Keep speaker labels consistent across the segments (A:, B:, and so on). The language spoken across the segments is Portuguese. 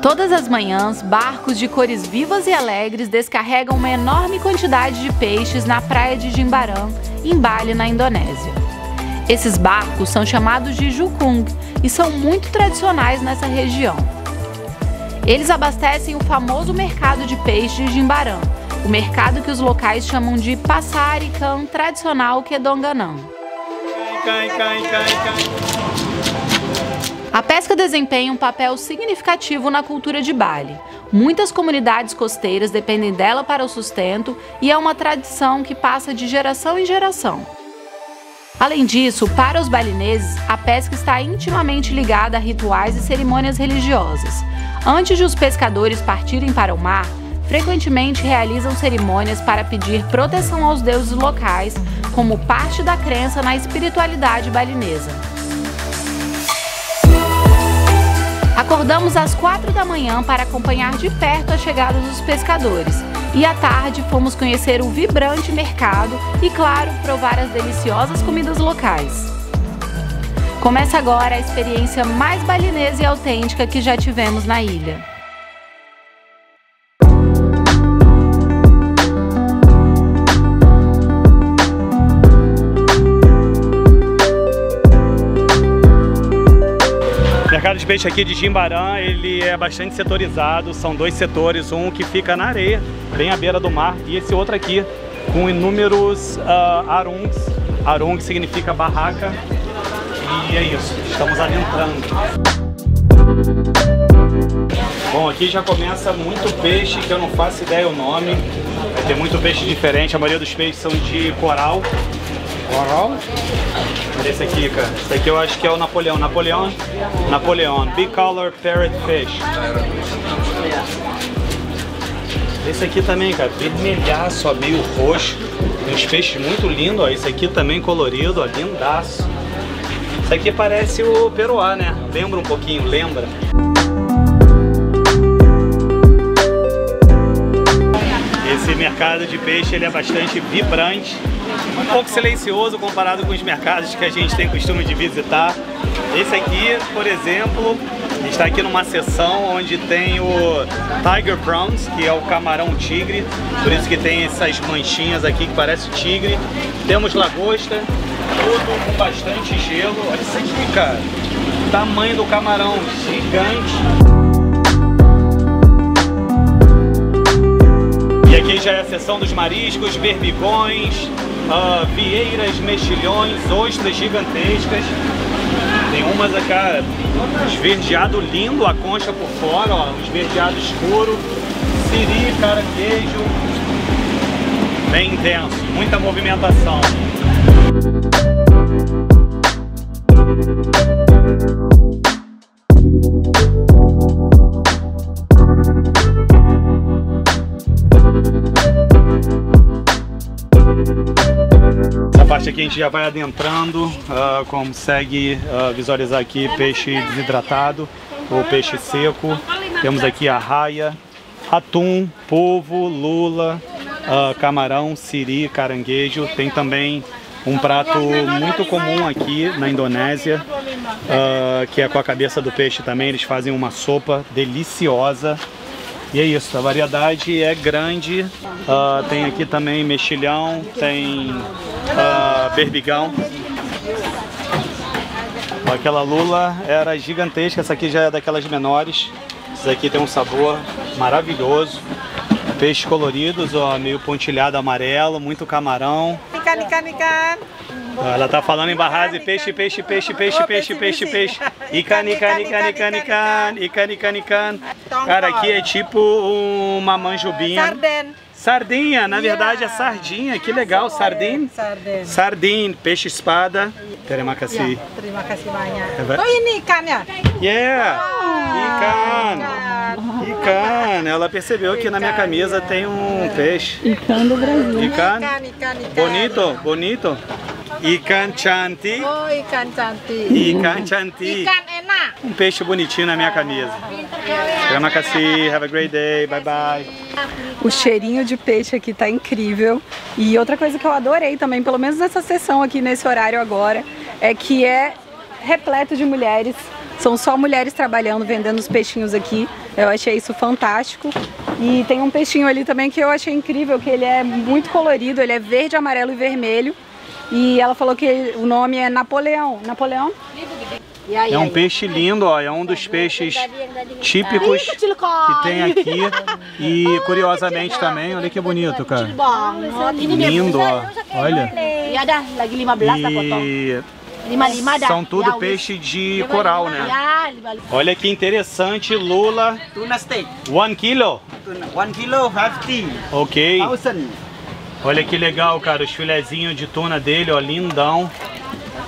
A: Todas as manhãs, barcos de cores vivas e alegres descarregam uma enorme quantidade de peixes na praia de Jimbaran, em Bali, na Indonésia. Esses barcos são chamados de jukung e são muito tradicionais nessa região. Eles abastecem o famoso mercado de peixe de Jimbaran, o mercado que os locais chamam de Pasar Ikan tradicional Kedonganan. A pesca desempenha um papel significativo na cultura de Bali. Muitas comunidades costeiras dependem dela para o sustento e é uma tradição que passa de geração em geração. Além disso, para os balineses, a pesca está intimamente ligada a rituais e cerimônias religiosas. Antes de os pescadores partirem para o mar, frequentemente realizam cerimônias para pedir proteção aos deuses locais, como parte da crença na espiritualidade balinesa. Acordamos às 4 da manhã para acompanhar de perto a chegada dos pescadores e à tarde fomos conhecer o vibrante mercado e, claro, provar as deliciosas comidas locais. Começa agora a experiência mais balinesa e autêntica que já tivemos na ilha.
B: O mercado de peixe aqui de Jimbaran, ele é bastante setorizado, são dois setores, um que fica na areia, bem à beira do mar, e esse outro aqui com inúmeros arungs. Arung significa barraca, e é isso, estamos adentrando. Bom, aqui já começa muito peixe que eu não faço ideia o nome, vai ter muito peixe diferente, a maioria dos peixes são de coral. Coral? Olha esse aqui, cara. Esse aqui eu acho que é o Napoleão. Napoleão. Bicolor Parrot Fish. Esse aqui também, cara. Vermelhaço, ó, meio roxo. Tem uns peixes muito lindos, ó. Esse aqui também colorido, ó. Lindaço. Esse aqui parece o peruá, né? Lembra um pouquinho, lembra? Esse mercado de peixe, ele é bastante vibrante. Um pouco silencioso comparado com os mercados que a gente tem costume de visitar. Esse aqui, por exemplo, está aqui numa seção onde tem o Tiger Prawns, que é o camarão tigre, por isso que tem essas manchinhas aqui que parece tigre. Temos lagosta, tudo com bastante gelo. Olha isso aqui, cara. O tamanho do camarão, gigante. E aqui já é a seção dos mariscos, berbigões, vieiras, mexilhões, ostras gigantescas. Tem umas, cara, esverdeado lindo, a concha por fora, ó, esverdeado escuro, siri, caranguejo, bem intenso, muita movimentação. Parte aqui a gente já vai adentrando, consegue visualizar aqui peixe desidratado ou peixe seco. Temos aqui arraia, atum, polvo, lula, camarão, siri, caranguejo. Tem também um prato muito comum aqui na Indonésia, que é com a cabeça do peixe também. Eles fazem uma sopa deliciosa. E é isso, a variedade é grande. Tem aqui também mexilhão, tem berbigão. Aquela lula era gigantesca, essa aqui já é daquelas menores. Essa aqui tem um sabor maravilhoso. Peixes coloridos, ó, meio pontilhado amarelo, muito camarão. Ela tá falando em barragem, peixe. Ikan. Cara, aqui é tipo uma manjubinha. Sardinha, na verdade é sardinha, que legal, sardinha. Peixe espada. Terima kasih.
C: Terima kasih banyak. Oh, ini ikannya?
B: Yeah, ikan. Ela percebeu que na minha camisa tem um peixe.
A: Ikan do Brasil.
B: Ikan. Bonito. Ikan cantik.
C: Oh, ikan cantik.
B: Ikan cantik.
C: Ikan enak.
B: Um peixe bonitinho na minha camisa. Terima kasih, have a great day, bye bye.
A: O cheirinho de peixe aqui tá incrível. E outra coisa que eu adorei também, pelo menos nessa sessão aqui, nesse horário agora, é que é repleto de mulheres
D: São só mulheres trabalhando, vendendo os peixinhos aqui. Eu achei isso fantástico. E tem um peixinho ali também que eu achei incrível, que ele é muito colorido, ele é verde, amarelo e vermelho. E ela falou que o nome é Napoleão. Napoleão?
B: É um peixe lindo, ó, é um dos peixes típicos que tem aqui. E curiosamente também, olha que bonito, cara. Lindo, ó, olha. E são tudo peixe de coral, né? Olha que interessante, lula.
E: Tuna steak.
B: 1 kilo?
E: 1 kilo, 50.
B: Ok.
E: 1000.
B: Olha que legal, cara, os filezinhos de tuna dele, ó, lindão.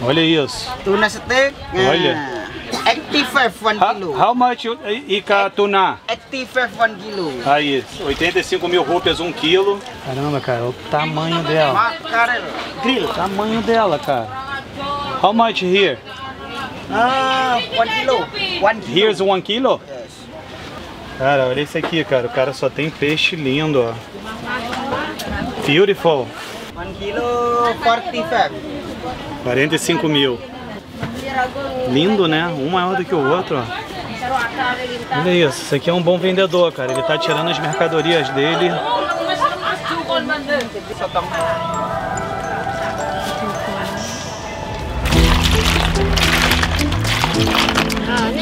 B: Olha isso.
E: Tuna steak.
B: Olha.
E: 85 1 kilo.
B: How much ica tuna?
E: 85 1 kilo.
B: Aí, 85 mil rupias 1 quilo. Caramba, cara, o tamanho dela.
E: Mackerel. Grill.
B: Tamanho dela, cara. How much here?
E: 1 kilo. 1 kilo.
B: Here's 1 kilo?
E: Yes.
B: Cara, olha isso aqui, cara. O cara só tem peixe lindo, ó. Beautiful.
E: 1 kilo, 45.
B: 45 mil. Lindo, né? Um maior do que o outro, ó. Olha isso. Isso aqui é um bom vendedor, cara. Ele tá tirando as mercadorias dele.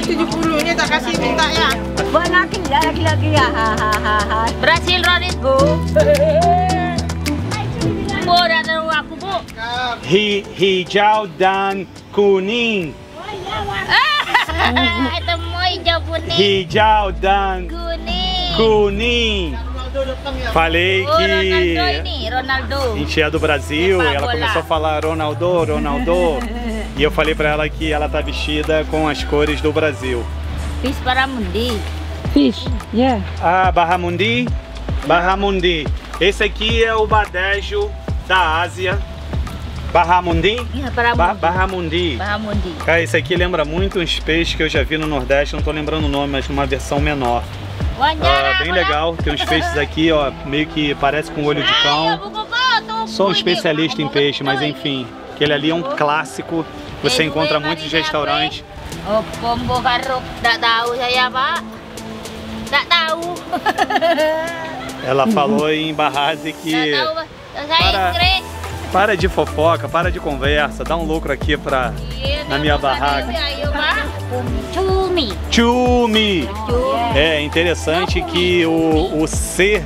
C: Ini 70, ini tak kasih minta ya.
F: Lagi ya. Berhasil Ronitku. Murah taruh aku, Bu.
B: Hijau dan kuning.
F: Itu mau hijau kuning.
B: Hijau dan
F: Kuning.
B: kuning. Falei
F: Oh, Ronaldo
B: que
F: ini, Ronaldo.
B: a gente é do Brasil e ela começou a falar Ronaldo, Ronaldo. E eu falei pra ela que ela tá vestida com as cores do Brasil.
F: Fish Baramundi.
D: Fish, yeah.
B: Ah, Barramundi, Barramundi. Esse aqui é o badejo da Ásia. Barramundi? Barramundi.
F: Baramundi.
B: Cara, esse aqui lembra muito uns peixes que eu já vi no Nordeste, não tô lembrando o nome, mas numa versão menor. Bem legal, tem uns peixes aqui, ó, meio que parece com olho de cão. Sou um especialista em peixe, mas enfim, aquele ali é um clássico, você encontra muitos restaurantes.
F: Oh, pombo garuk. Tak tahu saya, Pak. Tak tahu.
B: Ela falou em Barrase
F: Tak
B: que
F: tahu, Pak. Saya Inggris.
B: para de fofoca, para de conversa, dá um lucro aqui na minha barraca.
F: Ayo, Pak. Cumi.
B: Chumi! É interessante que o C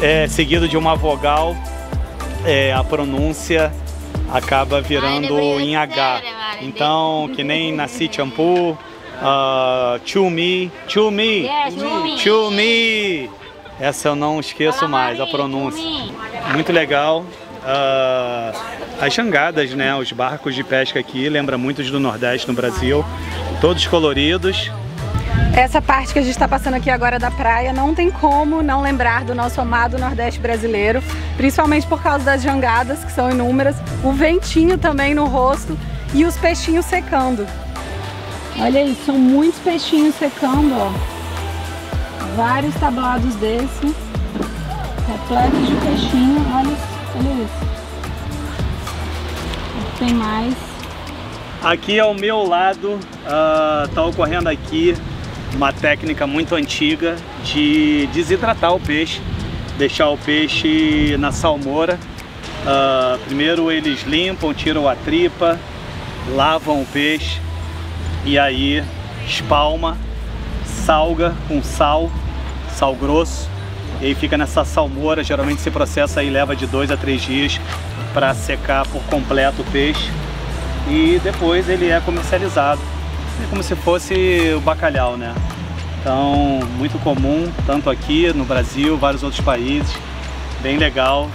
B: é seguido de uma vogal, a pronúncia acaba virando em H. Então, que nem na Sichampu, Chumi, Chumi,
F: Yes, Chumi.
B: Chumi! Essa eu não esqueço mais, a pronúncia. Muito legal. As jangadas, né? Os barcos de pesca aqui, lembra muito do Nordeste no Brasil. Todos coloridos.
D: Essa parte que a gente está passando aqui agora da praia, não tem como não lembrar do nosso amado Nordeste brasileiro, principalmente por causa das jangadas, que são inúmeras, o ventinho também no rosto e os peixinhos secando. Olha aí, são muitos peixinhos secando, ó. Vários tablados desse, repletos de peixinho, olha isso. Tem mais.
B: Aqui ao meu lado está ocorrendo aqui uma técnica muito antiga de desidratar o peixe, deixar o peixe na salmoura. Primeiro eles limpam, tiram a tripa, lavam o peixe e aí espalma, salga com sal grosso, e aí fica nessa salmoura. Geralmente esse processo aí leva de 2 a 3 dias para secar por completo o peixe. E depois ele é comercializado. É como se fosse o bacalhau, né? Então, muito comum, tanto aqui no Brasil, vários outros países. Bem legal.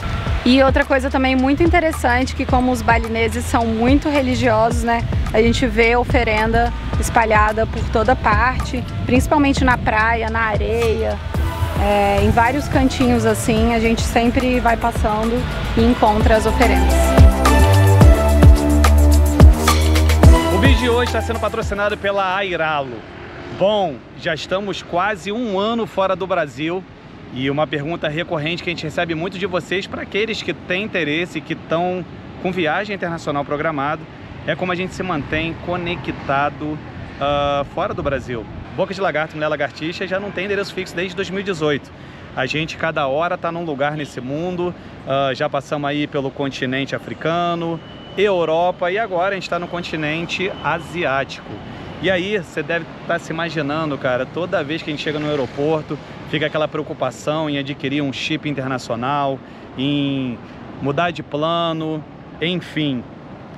D: E outra coisa também muito interessante, que como os balineses são muito religiosos, né? A gente vê oferenda espalhada por toda parte, principalmente na praia, na areia, em vários cantinhos assim, a gente sempre vai passando e encontra as oferendas.
B: O vídeo de hoje está sendo patrocinado pela Airalo. Bom, já estamos quase um ano fora do Brasil e uma pergunta recorrente que a gente recebe muito de vocês, para aqueles que têm interesse, que estão com viagem internacional programado, é como a gente se mantém conectado fora do Brasil. Boca de Lagarto, Mulher Lagartixa já não tem endereço fixo desde 2018. A gente cada hora está num lugar nesse mundo, já passamos aí pelo continente africano, Europa e agora a gente está no continente asiático. E aí você deve estar se imaginando, cara, toda vez que a gente chega no aeroporto, fica aquela preocupação em adquirir um chip internacional, em mudar de plano, enfim.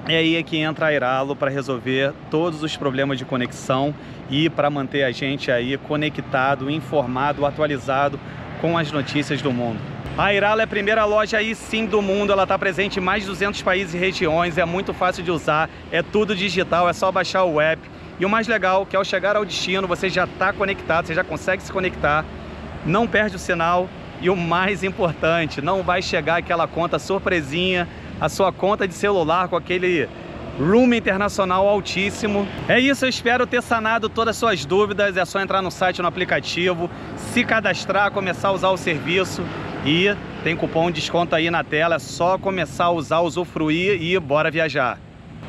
B: É aí que entra a Airalo para resolver todos os problemas de conexão e para manter a gente aí conectado, informado, atualizado com as notícias do mundo. A Airalo é a primeira loja aí sim do mundo, ela está presente em mais de 200 países e regiões, é muito fácil de usar, é tudo digital, é só baixar o app. E o mais legal, que ao chegar ao destino, você já está conectado, você já consegue se conectar, não perde o sinal e o mais importante, não vai chegar aquela conta surpresinha, a sua conta de celular com aquele room internacional altíssimo. É isso, eu espero ter sanado todas as suas dúvidas. É só entrar no site, no aplicativo, se cadastrar, começar a usar o serviço e tem cupom de desconto aí na tela. É só começar a usar, usufruir e bora viajar.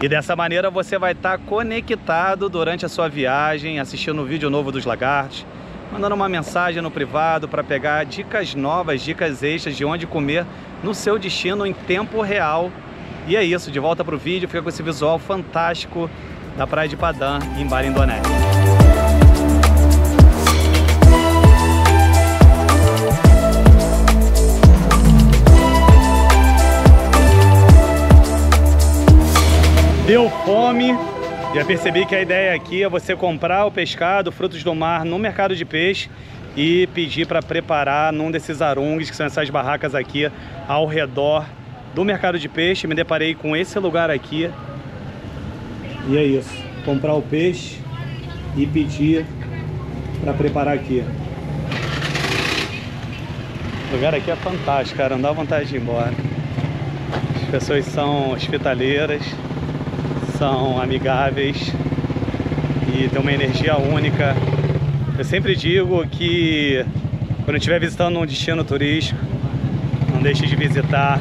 B: E dessa maneira você vai estar conectado durante a sua viagem, assistindo o vídeo novo dos lagartos, mandando uma mensagem no privado para pegar dicas novas, dicas extras de onde comer no seu destino em tempo real. E é isso, de volta para o vídeo, fica com esse visual fantástico da praia de Padang, em Bali, Indonésia. Deu fome, já percebi que a ideia aqui é você comprar o pescado, frutos do mar no mercado de peixe e pedir para preparar num desses arungues, que são essas barracas aqui ao redor do mercado de peixe. Me deparei com esse lugar aqui e é isso, comprar o peixe e pedir para preparar aqui. O lugar aqui é fantástico, cara, não dá vontade de ir embora. As pessoas são hospitaleiras, são amigáveis e tem uma energia única. Eu sempre digo que quando estiver visitando um destino turístico, não deixe de visitar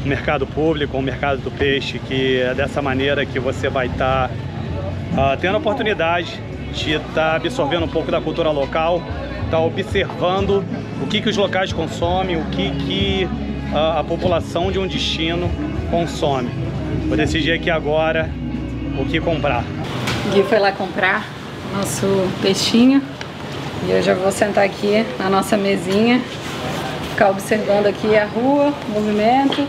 B: o mercado público, o mercado do peixe, que é dessa maneira que você vai estar tendo a oportunidade de estar absorvendo um pouco da cultura local, estar observando o que os locais consomem, o que a população de um destino consome. Vou decidir aqui agora o que comprar.
D: O Gui foi lá comprar nosso peixinho e eu já vou sentar aqui na nossa mesinha, ficar observando aqui a rua, o movimento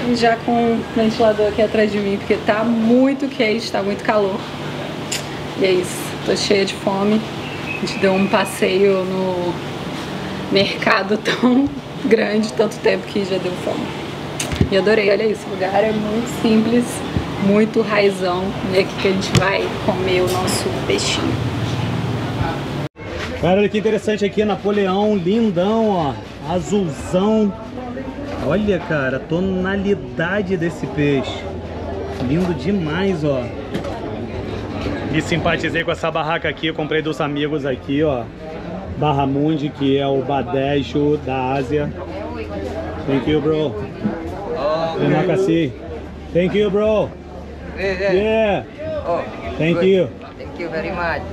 D: e já com o ventilador aqui atrás de mim, porque tá muito quente, tá muito calor. E é isso, tô cheia de fome. A gente deu um passeio no mercado tão grande, tanto tempo que já deu fome. E adorei, olha isso, o lugar é muito simples, muito raizão. E é aqui que a gente vai comer o nosso peixinho.
B: Cara, olha que interessante aqui, Napoleão, lindão, ó, azulzão. Olha, cara, a tonalidade desse peixe. Lindo demais, ó. Me simpatizei com essa barraca aqui, eu comprei dos amigos aqui, ó. Barramundi, que é o badejo da Ásia. Thank you, bro. Terima kasih. Thank you, bro. Yeah. Thank you.
E: Thank you very much.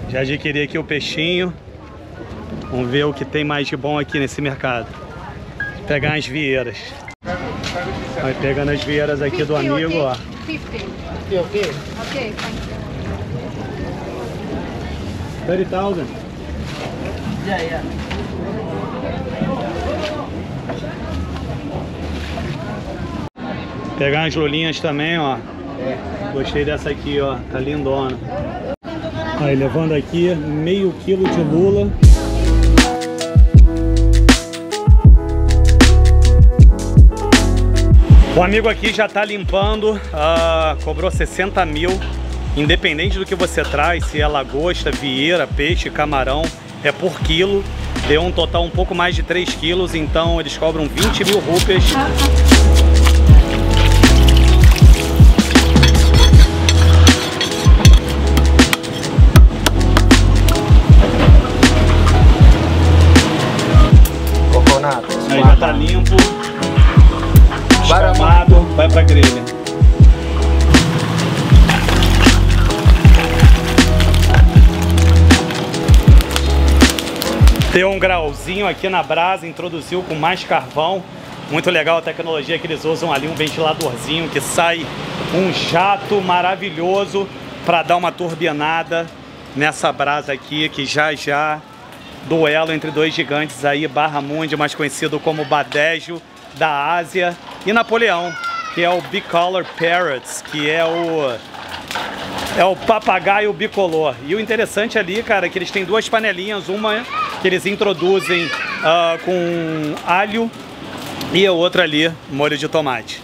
B: Já adquiri aqui o peixinho. Vamos ver o que tem mais de bom aqui nesse mercado. Vou pegar as vieiras. Vai pegando as vieiras aqui do amigo, ó.
C: 50.
E: Okay.
C: Okay, thank you.
B: 30,000.
E: Yeah.
B: Pegar as lulinhas também, ó. Gostei dessa aqui, ó. Tá lindona. Aí, levando aqui meio quilo de lula. O amigo aqui já tá limpando, cobrou 60 mil. Independente do que você traz, se é lagosta, vieira, peixe, camarão, é por quilo. Deu um total um pouco mais de 3 quilos, então eles cobram 20 mil rupias. Aí já tá limpo, escamado, vai pra grelha. Deu um grauzinho aqui na brasa, introduziu com mais carvão. Muito legal a tecnologia que eles usam ali, um ventiladorzinho que sai um jato maravilhoso para dar uma turbinada nessa brasa aqui, que já duelo entre dois gigantes aí, Barramundi, mais conhecido como Badejo da Ásia, e Napoleão, que é o Bicolor Parrots, que é o papagaio bicolor. E o interessante ali, cara, é que eles têm duas panelinhas, uma que eles introduzem com alho e a outra ali, molho de tomate.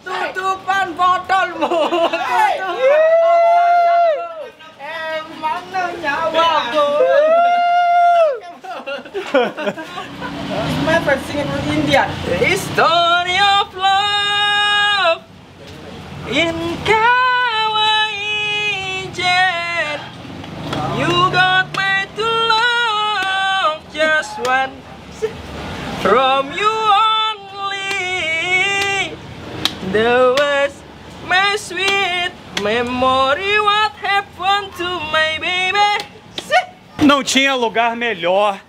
C: Tutupan botolmu. Mana nyawamu? My first singing from India. The story of love in Kawaii Jet. You got me to love just one from you only. The words my sweet memory, what happened to my baby?
B: Não tinha lugar melhor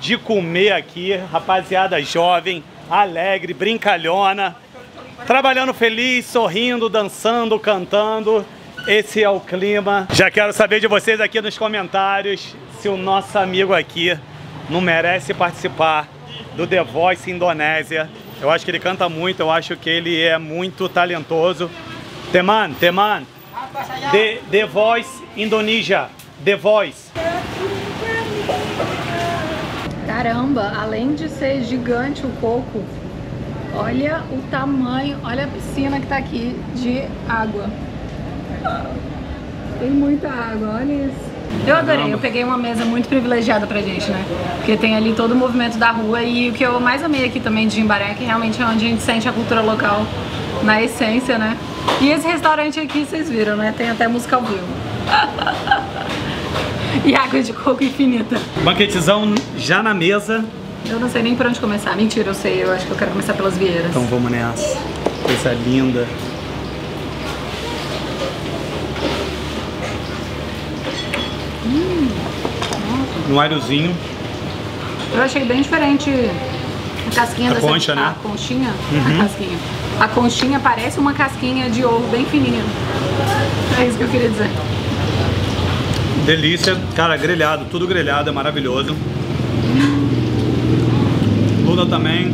B: de comer aqui, rapaziada jovem, alegre, brincalhona, trabalhando feliz, sorrindo, dançando, cantando. Esse é o clima. Já quero saber de vocês aqui nos comentários se o nosso amigo aqui não merece participar do The Voice Indonésia. Eu acho que ele canta muito, eu acho que ele é muito talentoso. Teman, The Voice Indonesia, The Voice.
D: Caramba, além de ser gigante o coco, olha o tamanho, olha a piscina que tá aqui de água. Tem muita água, olha isso. Eu adorei, eu peguei uma mesa muito privilegiada pra gente, né? Porque tem ali todo o movimento da rua e o que eu mais amei aqui também de Jimbaré, que realmente é onde a gente sente a cultura local na essência, né? E esse restaurante aqui, vocês viram, né? Tem até música ao vivo. E água de coco infinita.
B: Banquetezão já na mesa.
D: Eu não sei nem por onde começar. Mentira, eu sei. Eu acho que eu quero começar pelas vieiras.
B: Então vamos nessa. Coisa linda. No alhozinho.
D: Eu achei bem diferente a casquinha dessa
B: concha, né?
D: A conchinha. A casquinha. A conchinha parece uma casquinha de ovo bem fininha. É isso que eu queria dizer.
B: Delícia, cara, grelhado, tudo grelhado, é maravilhoso. Lula também.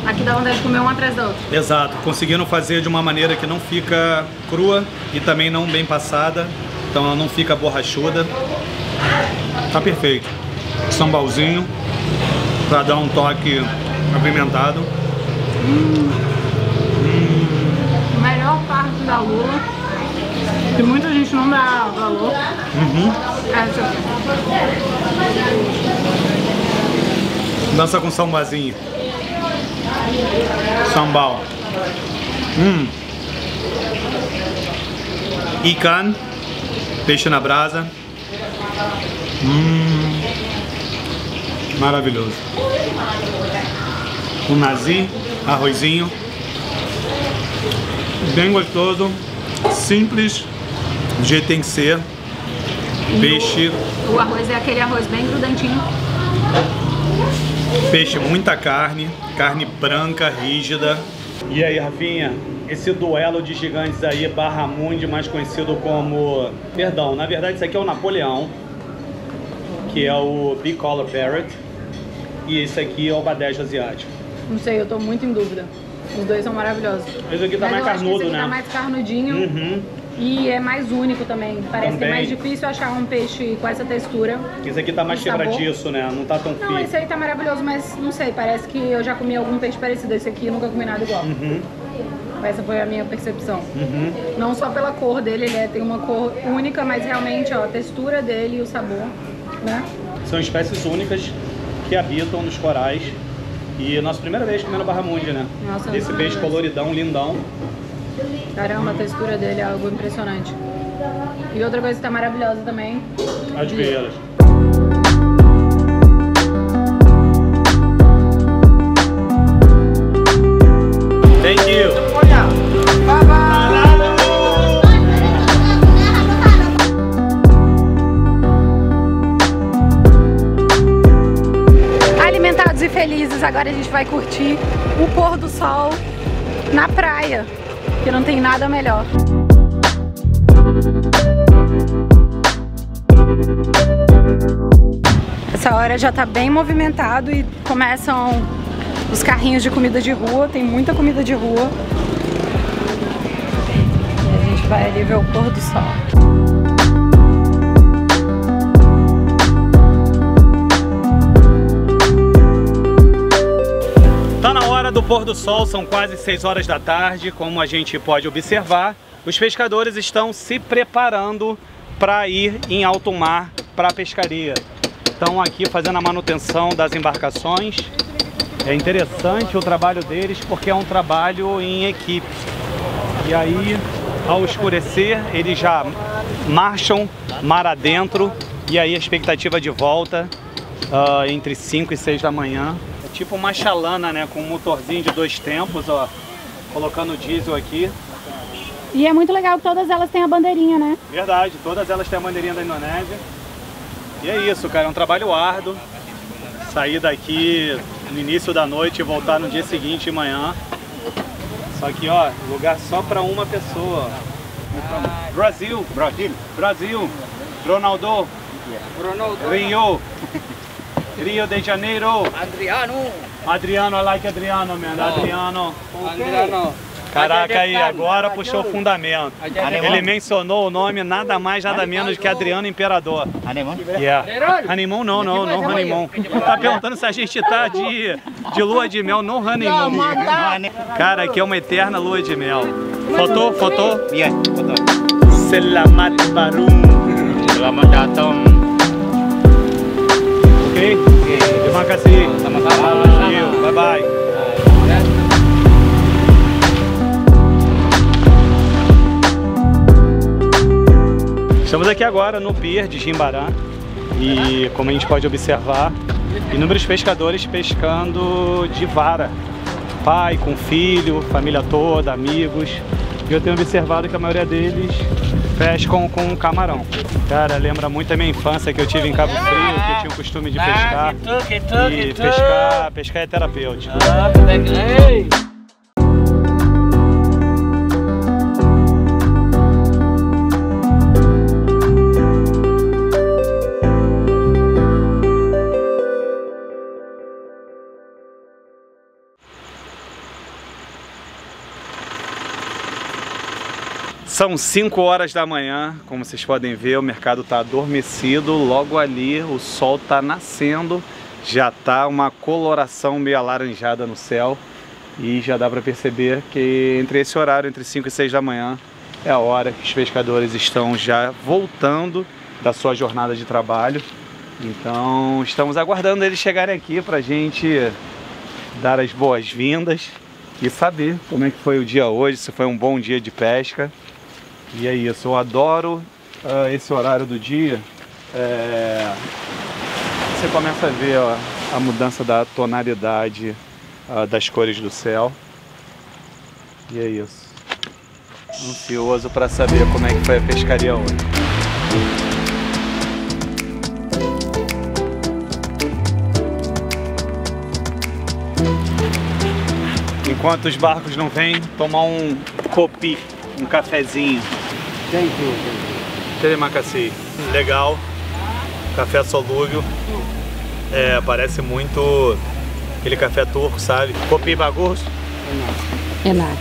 D: Aqui dá vontade de comer uma atrás da outra.
B: Exato, conseguiram fazer de uma maneira que não fica crua e também não bem passada, então ela não fica borrachuda. Tá perfeito. Sambalzinho, pra dar um toque apimentado.
D: A melhor parte da lula, que muita gente não dá valor, é essa aqui.
B: Dança com sambazinho. Sambal. Ikan, peixe na brasa. Maravilhoso. Um nasi, arrozinho. Bem gostoso, simples, do jeito que tem que ser. Peixe.
D: O arroz é aquele arroz bem grudentinho.
B: Peixe, muita carne, carne branca, rígida. E aí, Rafinha, esse duelo de gigantes aí, Barramundi, mais conhecido como... Perdão, na verdade isso aqui é o Napoleão, que é o Bicolor Parrot, e esse aqui é o Badejo asiático.
D: Não sei, eu tô muito em dúvida. Os dois são maravilhosos.
B: Esse aqui tá mais carnudo, né?
D: Tá mais carnudinho. E é mais único também. Parece que é mais difícil achar um peixe com essa textura.
B: Esse aqui tá mais quebradiço, né? Não tá tão
D: Não, esse aí tá maravilhoso, mas não sei, parece que eu já comi algum peixe parecido. Esse aqui eu nunca comi nada igual. Essa foi a minha percepção. Não só pela cor dele, ele tem uma cor única, mas realmente, ó, a textura dele e o sabor, né?
B: São espécies únicas que habitam nos corais. E nossa primeira vez comendo barramundi, né?
D: Nossa,
B: esse peixe coloridão, lindão.
D: Caramba, a textura dele é algo impressionante. E outra coisa que tá maravilhosa também.
B: As vieiras. Thank you.
C: Bye bye.
D: Alimentados e felizes, agora a gente vai curtir o pôr do sol na praia, que não tem nada melhor. Essa hora já tá bem movimentado e começam os carrinhos de comida de rua, tem muita comida de rua. E a gente vai ali ver o pôr do sol.
B: Tá na hora do pôr do sol, são quase 6 horas da tarde. Como a gente pode observar, os pescadores estão se preparando para ir em alto mar para a pescaria. Estão aqui fazendo a manutenção das embarcações. É interessante o trabalho deles porque é um trabalho em equipe. E aí, ao escurecer, eles já marcham mar adentro. E aí a expectativa de volta entre 5 e 6 da manhã. É tipo uma chalana, né? Com um motorzinho de 2 tempos, ó. Colocando diesel aqui.
D: E é muito legal que todas elas têm a bandeirinha, né?
B: Verdade, todas elas têm a bandeirinha da Indonésia. E é isso, cara, é um trabalho árduo. Sair daqui no início da noite e voltar no dia seguinte de manhã. Só que, ó, lugar só para uma pessoa. Brasil, Ronaldo, Rio de Janeiro. Adriano, I like Adriano, man. Adriano. Caraca, aí, agora puxou o fundamento. Ele mencionou o nome nada mais, nada menos que Adriano Imperador.
E: Honeymoon?
B: Yeah. Honeymoon não honeymoon. Tá perguntando se a gente tá de lua de mel, não honeymoon. Cara, aqui é uma eterna lua de mel. Foto?
E: Yeah, foto.
B: Selamat Barum.
E: Selamat datang.
B: Ok? Terima kasih. Sama-sama. Bye bye. Estamos aqui agora no pier de Jimbaran e, como a gente pode observar, inúmeros pescadores pescando de vara. Pai com filho, família toda, amigos. E eu tenho observado que a maioria deles pescam com camarão. Cara, lembra muito a minha infância que eu tive em Cabo Frio, que eu tinha o costume de pescar. E pescar é terapêutico. São 5 horas da manhã, como vocês podem ver, o mercado está adormecido, logo ali o sol está nascendo, já está uma coloração meio alaranjada no céu e já dá para perceber que entre esse horário, entre 5 e 6 da manhã, é a hora que os pescadores estão já voltando da sua jornada de trabalho. Então estamos aguardando eles chegarem aqui para a gente dar as boas-vindas e saber como é que foi o dia hoje, se foi um bom dia de pesca. E é isso, eu adoro esse horário do dia. Você começa a ver ó, a mudança da tonalidade das cores do céu. E é isso. Ansioso para saber como é que foi a pescaria hoje. Enquanto os barcos não vêm, tomar um copi, um cafezinho. Terima kasih. Legal. Café solúvel. Parece muito aquele café turco, sabe? Copi bagus.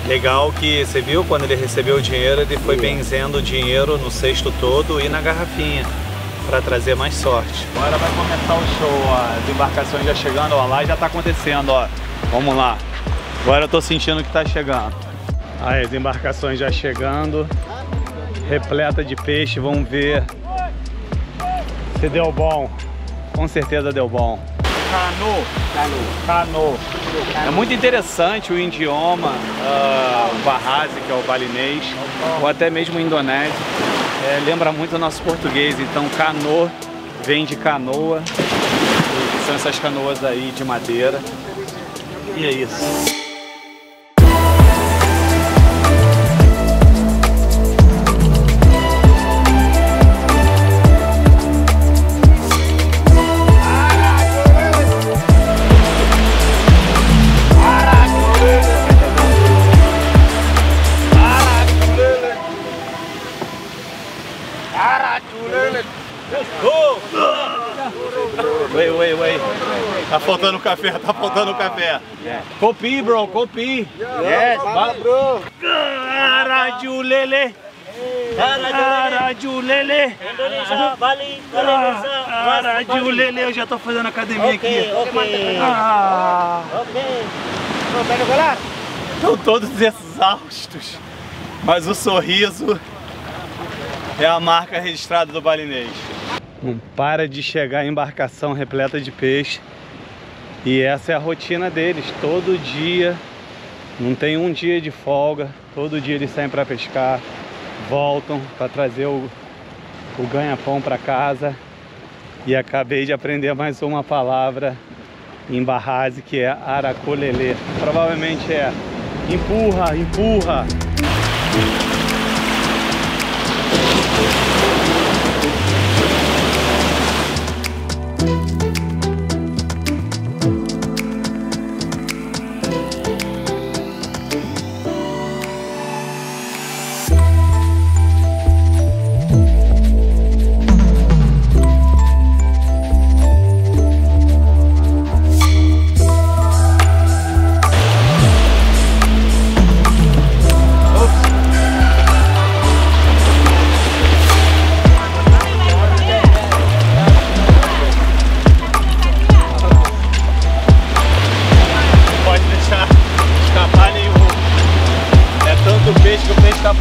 B: Legal que você viu quando ele recebeu o dinheiro, ele foi benzendo o dinheiro no cesto todo e na garrafinha para trazer mais sorte. Agora vai começar o show, ó. As embarcações já chegando, ó, lá já tá acontecendo, ó. Vamos lá. Agora eu tô sentindo que tá chegando. Aí as embarcações já chegando, repleta de peixe, vamos ver se deu bom. Com certeza deu bom. Cano. É muito interessante o idioma, o Bahasa, que é o balinês, ou até mesmo o indonésio. Lembra muito o nosso português, então cano vem de canoa, que são essas canoas aí de madeira. E é isso. Wait. Tá faltando café, Kopi, bro, kopi.
E: Yes, bro.
B: Arajulele.
C: Indonesia, Bali,
B: Arajulele, eu já tô fazendo academia aqui. Estão todos exaustos, mas o sorriso é a marca registrada do balinês. Não para de chegar a embarcação repleta de peixe. E essa é a rotina deles, todo dia. Não tem um dia de folga. Todo dia eles saem para pescar, voltam para trazer o ganha-pão para casa. E acabei de aprender mais uma palavra em Bahasa, que é aracolelê. Provavelmente é empurra, empurra.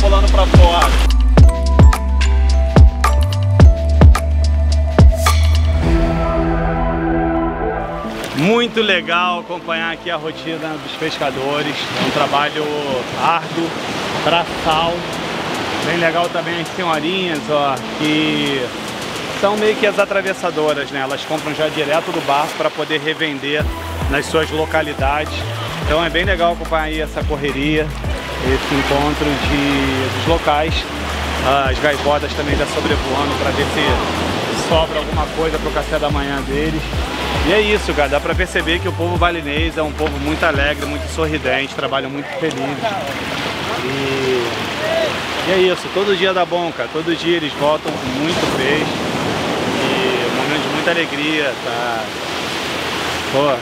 B: Pulando para fora. Muito legal acompanhar aqui a rotina dos pescadores. É um trabalho árduo, braçal. Bem legal também as senhorinhas, ó, que são meio que as atravessadoras, né? Elas compram já direto do barco para poder revender nas suas localidades. Então é bem legal acompanhar aí essa correria, esse encontro dos locais. As gaivotas também já sobrevoando para ver se sobra alguma coisa para o café da manhã deles. E é isso, cara, dá para perceber que o povo balinês é um povo muito alegre, muito sorridente, trabalham muito felizes. E é isso, todo dia dá bom, cara, todo dia eles voltam com muito peixe e um momento de muita alegria, tá? Pô,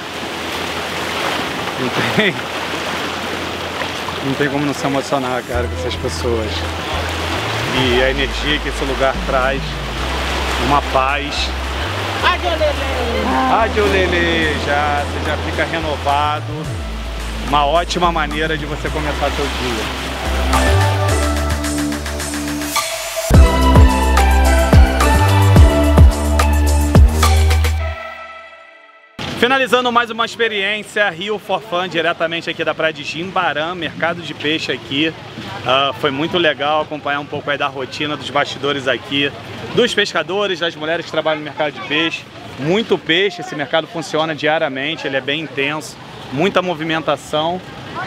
B: não tem como não se emocionar, cara, com essas pessoas. E a energia que esse lugar traz, uma paz. Adiolele, você já fica renovado. Uma ótima maneira de você começar seu dia. Finalizando mais uma experiência Rio for Fun, diretamente aqui da praia de Jimbaran, mercado de peixe aqui. Foi muito legal acompanhar um pouco aí da rotina dos bastidores aqui, dos pescadores, das mulheres que trabalham no mercado de peixe. Muito peixe, esse mercado funciona diariamente, ele é bem intenso, muita movimentação.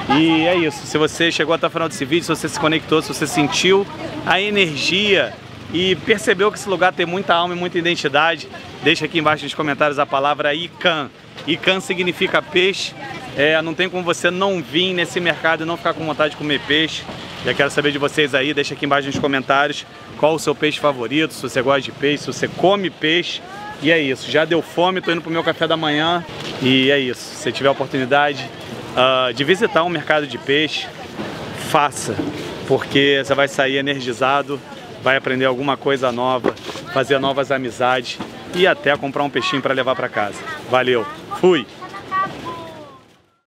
B: E é isso, se você chegou até o final desse vídeo, se você se conectou, se você sentiu a energia e percebeu que esse lugar tem muita alma e muita identidade, deixa aqui embaixo nos comentários a palavra Ikan. Ikan significa peixe. Não tem como você não vir nesse mercado e não ficar com vontade de comer peixe. Já quero saber de vocês aí, deixa aqui embaixo nos comentários qual o seu peixe favorito, se você gosta de peixe, se você come peixe. E é isso, já deu fome, tô indo pro meu café da manhã. E é isso, se você tiver a oportunidade de visitar um mercado de peixe, faça, porque você vai sair energizado, vai aprender alguma coisa nova, fazer novas amizades e até comprar um peixinho para levar para casa. Valeu, fui!